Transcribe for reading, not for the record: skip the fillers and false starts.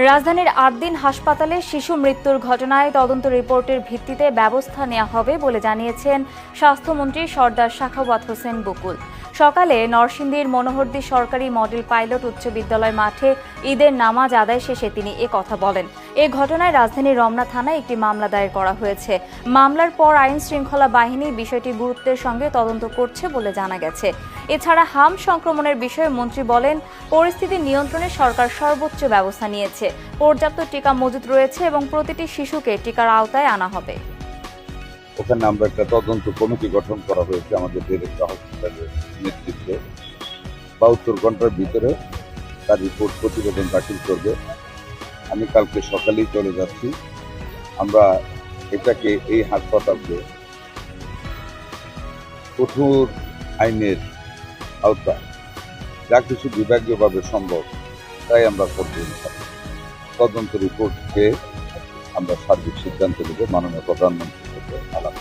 রাজধানীর ৮ দিন হাসপাতালে শিশু মৃত্যুর ঘটনায় তদন্ত রিপোর্টের ভিত্তিতে ব্যবস্থা নেওয়া হবে বলে জানিয়েছেন স্বাস্থ্যমন্ত্রী সর্দার সাখাওয়াত হোসেন বকুল। সকালে নরসিংদীর মনোহরদী সরকারি মডেল পাইলট উচ্চ বিদ্যালয় মাঠে ঈদের নামাজ আদায় শেষে তিনি কথা বলেন। এ ঘটনায় রাজধানীর রমনা থানায় একটি মামলা দায়ের করা হয়েছে। মামলার পর আইন শৃঙ্খলা বাহিনী বিষয়টি গুরুত্বের সঙ্গে তদন্ত করছে বলে জানা গেছে। এছাড়া হাম সংক্রমণের বিষয়ে মন্ত্রী বলেন, পরিস্থিতি নিয়ন্ত্রণে সরকার সর্বোচ্চ ব্যবস্থা নিয়েছে। পর্যাপ্ত টিকা মজুদ রয়েছে এবং প্রতিটি শিশুকে টিকার আওতায় আনা হবে। ওখানে আমরা একটা তদন্ত কমিটি গঠন করা হয়েছে আমাদের ডিরেক্টর হসপিটালের নেতৃত্বে। 72 ঘন্টার ভিতরে তার রিপোর্ট প্রতিবেদন দাখিল করবে। আমি কালকে সকালেই চলে যাচ্ছি। আমরা এটাকে এই হাসপাতালকে কঠোর আইনের আওতা যা কিছু বিভাগীয়ভাবে সম্ভব তাই আমরা করতে পারি। তদন্ত রিপোর্ট পেয়ে আমরা সার্বিক সিদ্ধান্ত নেব মাননীয় প্রধানমন্ত্রীর সাথে আলাপ।